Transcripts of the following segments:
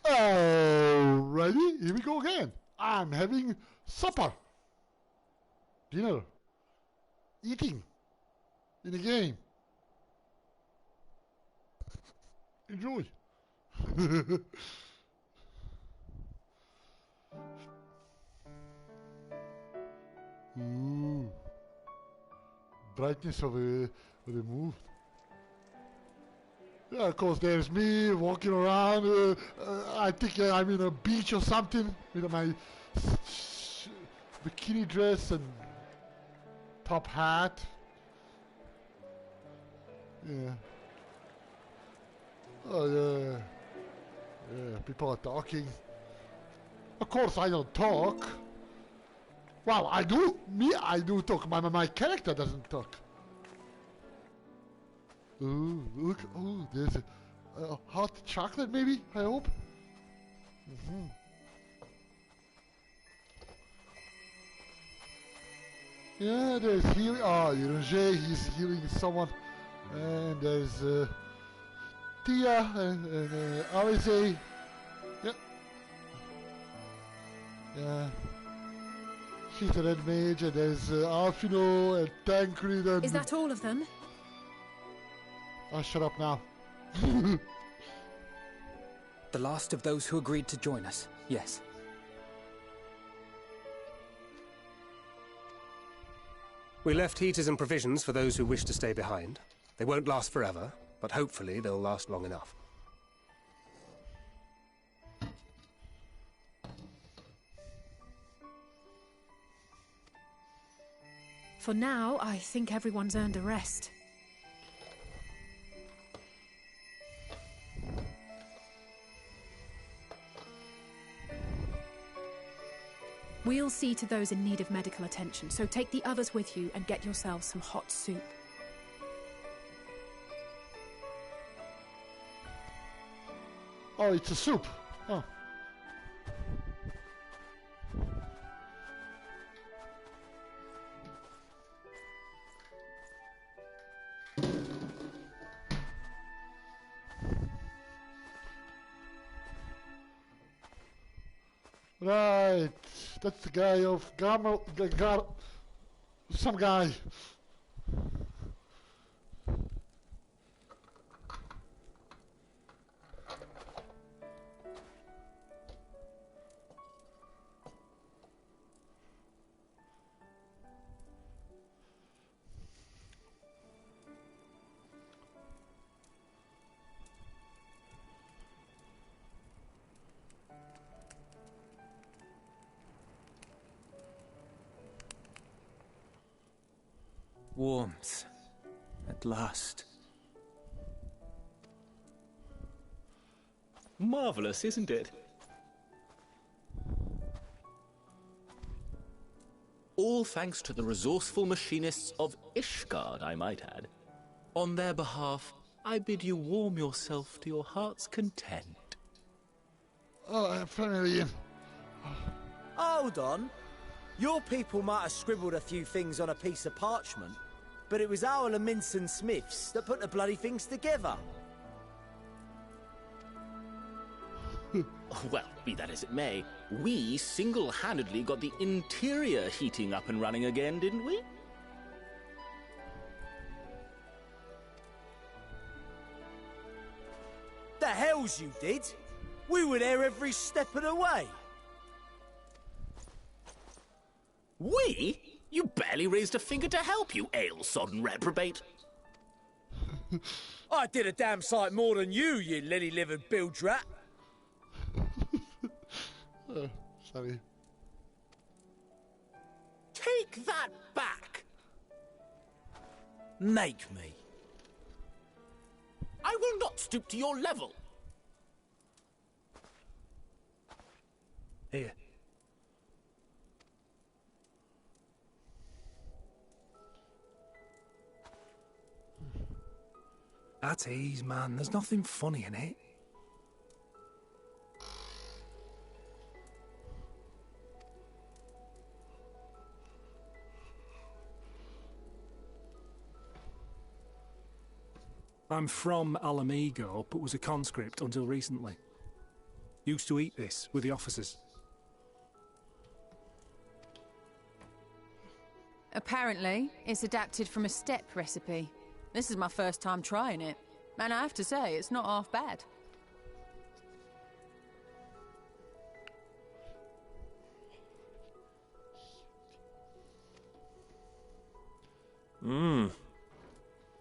Alrighty, here we go again. I'm having supper. Dinner. Eating. In a game. Enjoy. Ooh. Brightness of removed. Yeah, of course, there's me walking around. I think I'm in a beach or something with my bikini dress and top hat. Yeah. Oh, yeah. Yeah, people are talking. Of course, I don't talk. Well, I do. I do talk. My character doesn't talk. Ooh, look. Oh, there's a hot chocolate, maybe? I hope. Yeah, there's healing. Oh, Roger, he's healing someone. And there's Tia and Alice. Yeah. Yeah. She's a red mage, and there's Alfino and Tancred and... Is that all of them? Oh, shut up now. The last of those who agreed to join us, yes. We left heaters and provisions for those who wish to stay behind. They won't last forever, but hopefully they'll last long enough. For now, I think everyone's earned a rest. We'll see to those in need of medical attention, so take the others with you and get yourselves some hot soup. Oh, it's a soup. Oh. Right, that's the guy of some guy. Warmth. At last. Marvellous, isn't it? All thanks to the resourceful machinists of Ishgard, I might add. On their behalf, I bid you warm yourself to your heart's content. Oh, I'm familiar. Hold on. Your people might have scribbled a few things on a piece of parchment, but it was our Minson Smiths that put the bloody things together. Well, be that as it may, we single-handedly got the interior heating up and running again, didn't we? The hells you did! We were there every step of the way! We? You barely raised a finger to help, you ale-sodden reprobate. I did a damn sight more than you lily-livered bilge rat. Oh, sorry. Take that back! Make me. I will not stoop to your level. Here. At ease, man. There's nothing funny in it. I'm from Alamigo, but was a conscript until recently. Used to eat this with the officers. Apparently, it's adapted from a steppe recipe. This is my first time trying it, and I have to say, it's not half bad.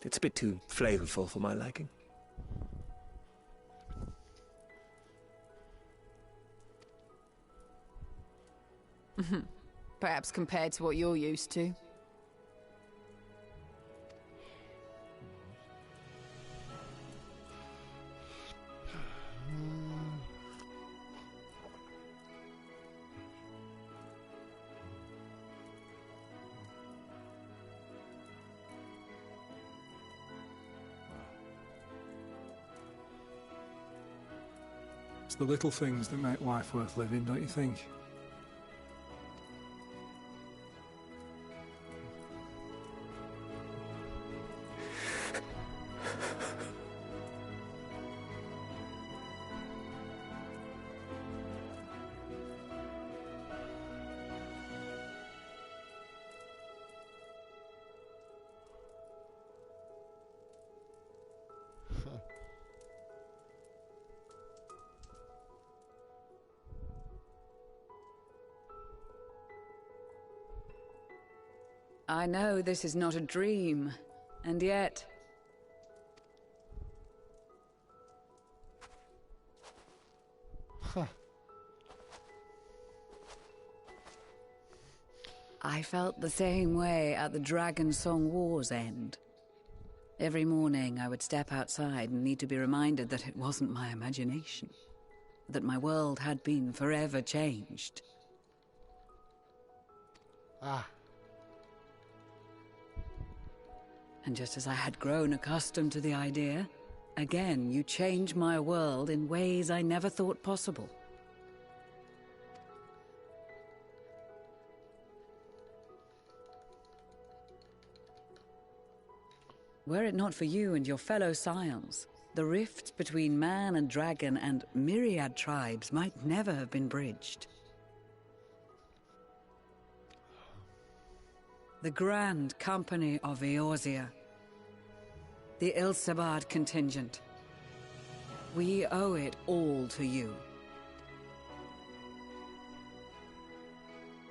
It's a bit too flavorful for my liking. Perhaps compared to what you're used to. It's the little things that make life worth living, don't you think? I know this is not a dream, and yet... I felt the same way at the Dragon Song War's end. Every morning I would step outside and need to be reminded that it wasn't my imagination, that my world had been forever changed. And just as I had grown accustomed to the idea, again you change my world in ways I never thought possible. Were it not for you and your fellow scions, the rift between man and dragon and myriad tribes might never have been bridged. The Grand Company of Eorzea. The Ilsabard contingent. We owe it all to you.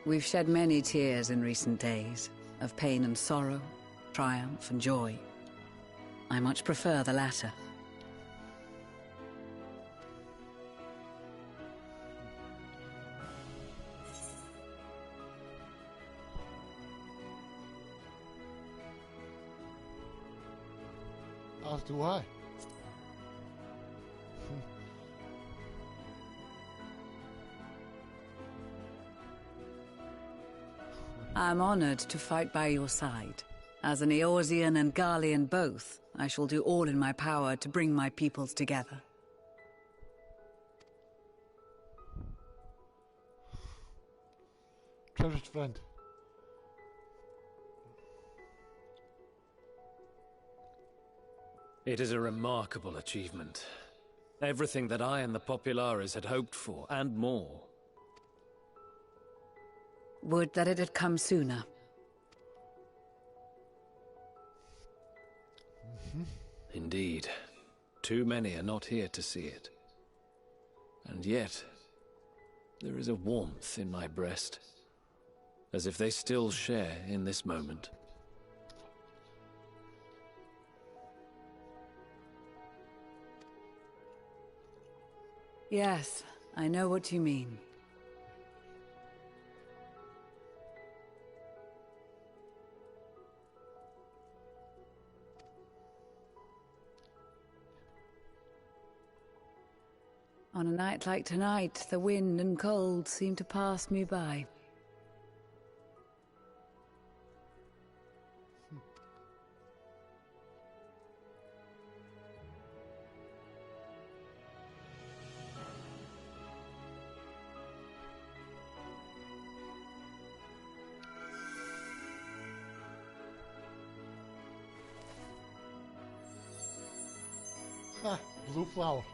We've shed many tears in recent days, of pain and sorrow, triumph and joy. I much prefer the latter. As do I. I'm honored to fight by your side. As an Eorzean and Garlean both, I shall do all in my power to bring my peoples together. Treasured friend. It is a remarkable achievement. Everything that I and the Populares had hoped for, and more. Would that it had come sooner. Indeed. Too many are not here to see it. And yet, there is a warmth in my breast, as if they still share in this moment. Yes, I know what you mean. On a night like tonight, the wind and cold seem to pass me by. Blue flower.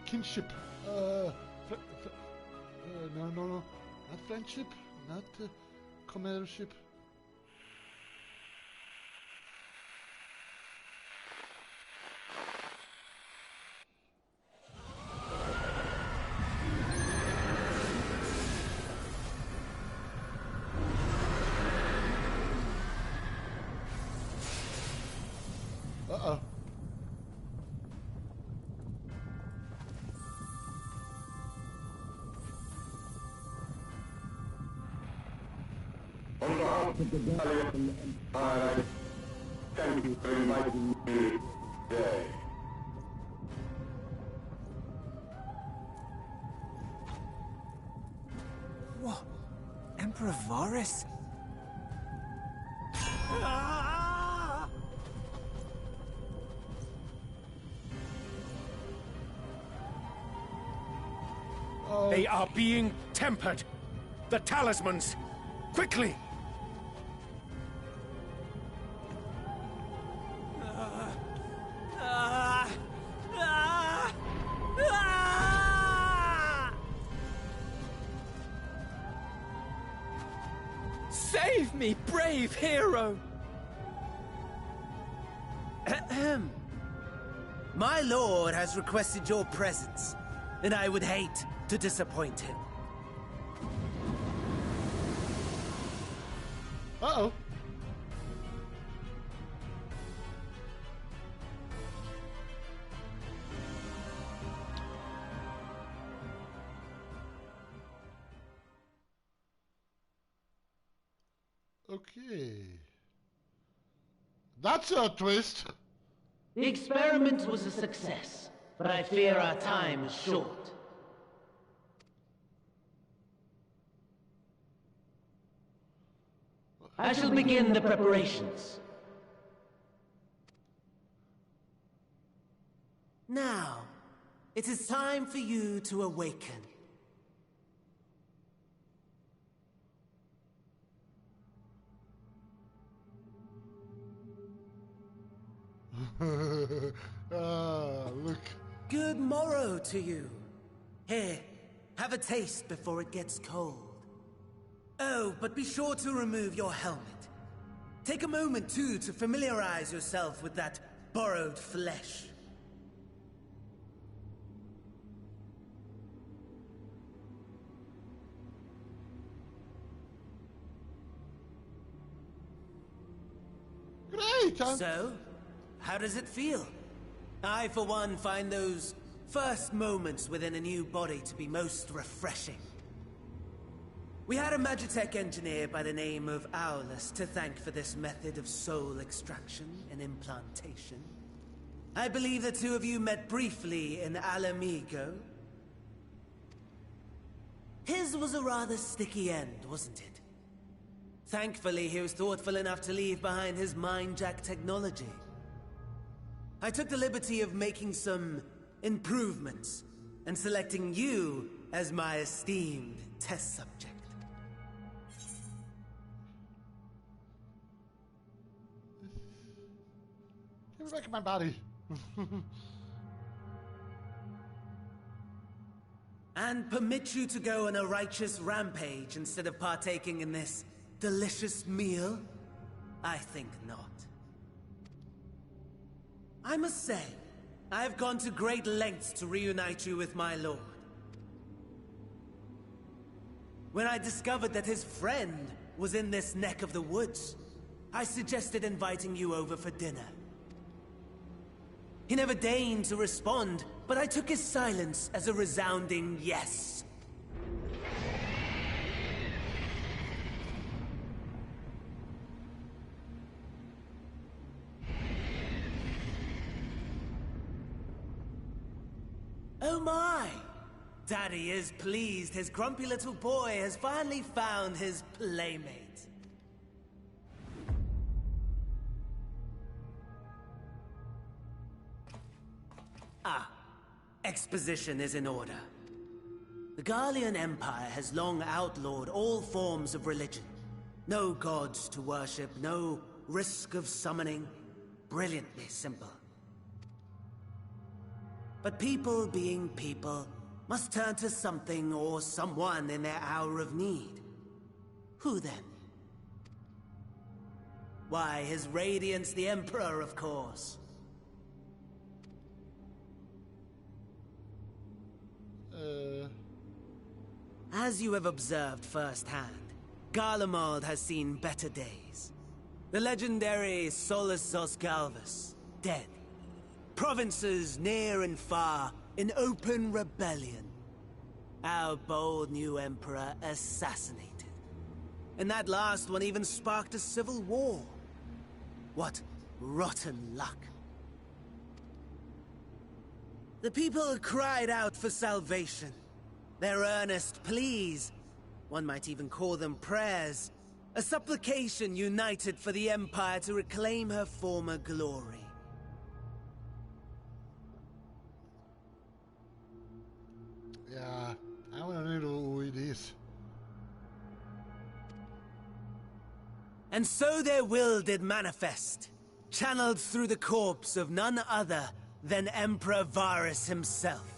kinship. No, not friendship, not comradeship. Uh-oh. On behalf of the Guardian Empire, thank you for inviting me today. What? Emperor Varus? They are being tempered. The talismans. Quickly! Save me, brave hero! Ahem. My lord has requested your presence, and I would hate to disappoint him. Uh-oh. Okay. That's a twist. The experiment was a success, but I fear our time is short. I shall begin the preparations. Now, it is time for you to awaken. Look. Good morrow to you. Here, have a taste before it gets cold. Oh, but be sure to remove your helmet. Take a moment, too, to familiarize yourself with that borrowed flesh. Great! So, how does it feel? I, for one, find those first moments within a new body to be most refreshing. We had a Magitech engineer by the name of Aulus to thank for this method of soul extraction and implantation. I believe the two of you met briefly in Alamigo. His was a rather sticky end, wasn't it? Thankfully, he was thoughtful enough to leave behind his mind-jack technology. I took the liberty of making some improvements and selecting you as my esteemed test subject. Give me back my body. And permit you to go on a righteous rampage instead of partaking in this delicious meal? I think not. I must say, I have gone to great lengths to reunite you with my lord. When I discovered that his friend was in this neck of the woods, I suggested inviting you over for dinner. He never deigned to respond, but I took his silence as a resounding yes. Oh my! Daddy is pleased his grumpy little boy has finally found his playmate. Ah, exposition is in order. The Garlean Empire has long outlawed all forms of religion. No gods to worship, no risk of summoning. Brilliantly simple. But people being people must turn to something or someone in their hour of need. Who then? Why, His Radiance the Emperor, of course. As you have observed firsthand, Garlemald has seen better days. The legendary Solus Galvus, dead. Provinces near and far in open rebellion. Our bold new emperor assassinated. And that last one even sparked a civil war. What rotten luck. The people cried out for salvation. Their earnest pleas, one might even call them prayers, a supplication united for the Empire to reclaim her former glory. Yeah, I want to know who it is. And so their will did manifest, channeled through the corpse of none other than Emperor Varus himself.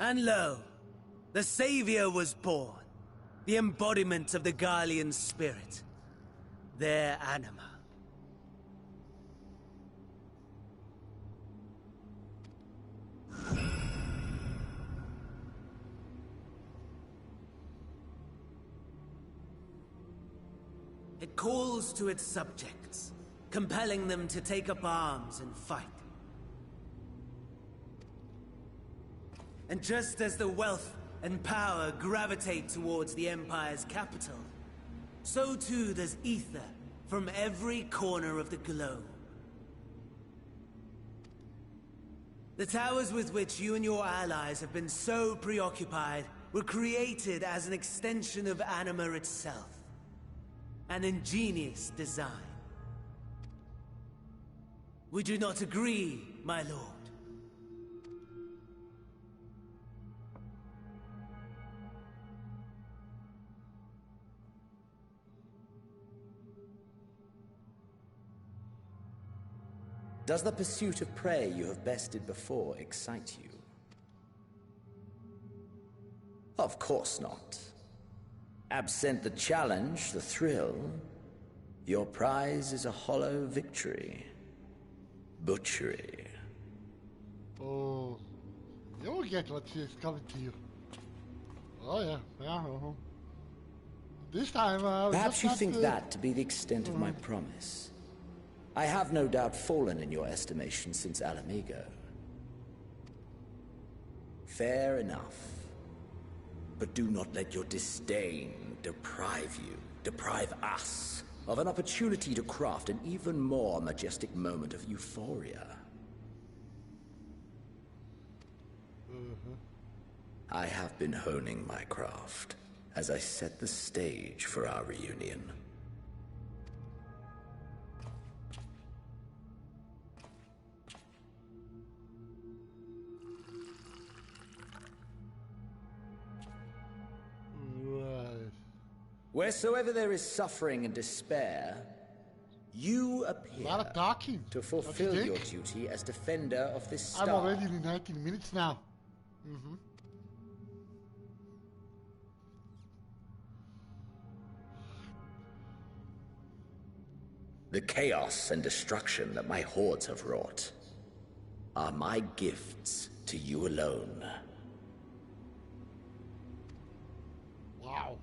And lo, the Savior was born, the embodiment of the Garlean spirit, their anima. It calls to its subjects, compelling them to take up arms and fight. And just as the wealth and power gravitate towards the Empire's capital, so too does ether from every corner of the globe. The towers with which you and your allies have been so preoccupied were created as an extension of Anima itself. An ingenious design. Would you not agree, my lord? Does the pursuit of prey you have bested before excite you? Of course not. Absent the challenge, the thrill, your prize is a hollow victory. Butchery. Oh, you'll get what is coming to you. Oh yeah, yeah. This time, perhaps you think that to be the extent of my promise. I have no doubt fallen in your estimation since Alamigo. Fair enough. But do not let your disdain deprive us, of an opportunity to craft an even more majestic moment of euphoria. I have been honing my craft as I set the stage for our reunion. Wheresoever there is suffering and despair, you appear to fulfill your duty as defender of this star. I'm already in 19 minutes now. The chaos and destruction that my hordes have wrought are my gifts to you alone. Wow.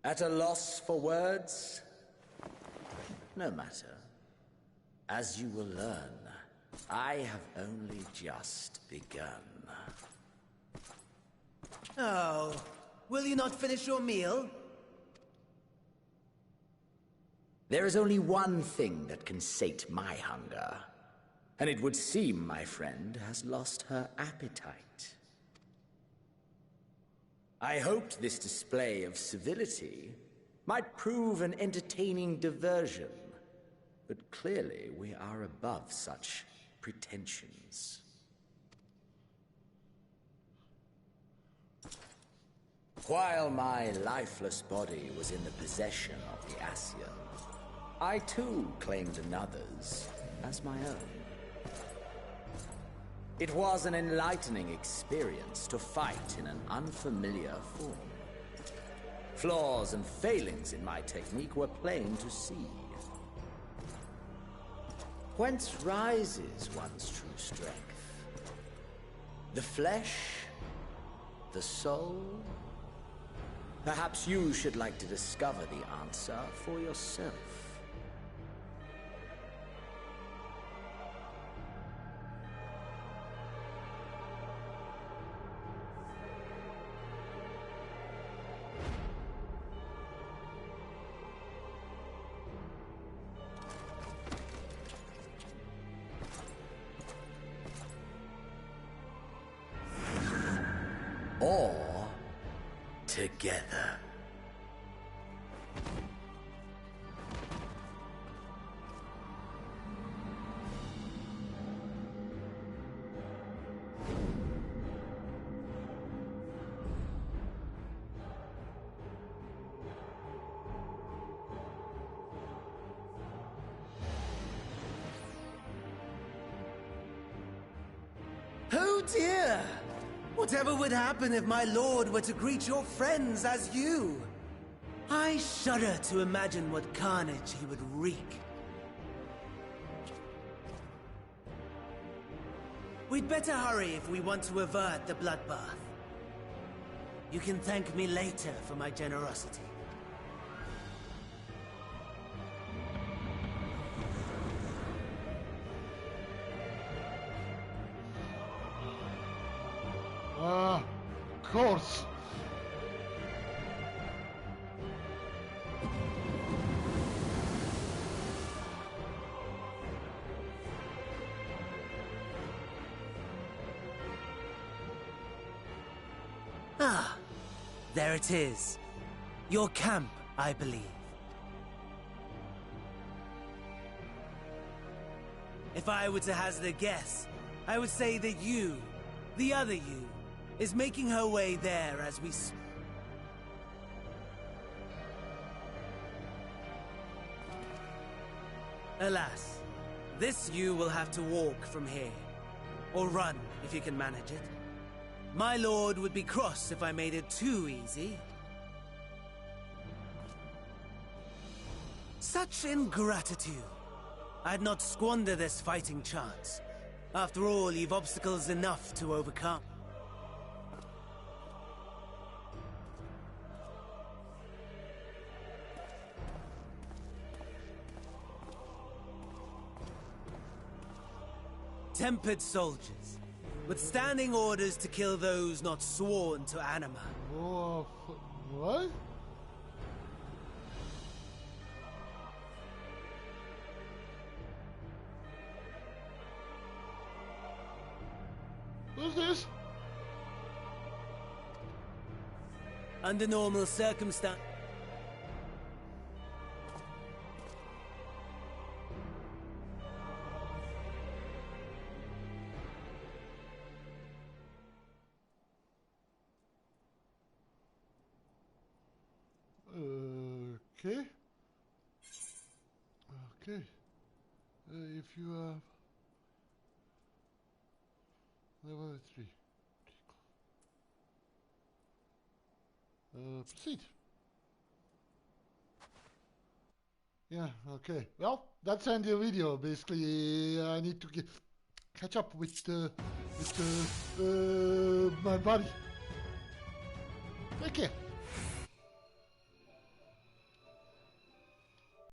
At a loss for words? No matter. As you will learn, I have only just begun. Oh, will you not finish your meal? There is only one thing that can sate my hunger. And it would seem my friend has lost her appetite. I hoped this display of civility might prove an entertaining diversion, but clearly we are above such pretensions. While my lifeless body was in the possession of the Ascian, I too claimed another's as my own. It was an enlightening experience to fight in an unfamiliar form. Flaws and failings in my technique were plain to see. Whence rises one's true strength? The flesh? The soul? Perhaps you should like to discover the answer for yourself. Or together. Oh dear! Whatever would happen if my lord were to greet your friends as you? I shudder to imagine what carnage he would wreak. We'd better hurry if we want to avert the bloodbath. You can thank me later for my generosity. Of course. Ah, there it is. Your camp, I believe. If I were to hazard a guess, I would say that you, the other you, is making her way there as we speak. Alas, this you will have to walk from here. Or run, if you can manage it. My lord would be cross if I made it too easy. Such ingratitude. I'd not squander this fighting chance. After all, you've obstacles enough to overcome. Tempered soldiers, with standing orders to kill those not sworn to Anima. Oh, what? What's this? Under normal circumstances. Okay. Okay. If you have level 3, proceed. Yeah. Okay. Well, that's the end of the video. Basically, I need to catch up with my body. Okay.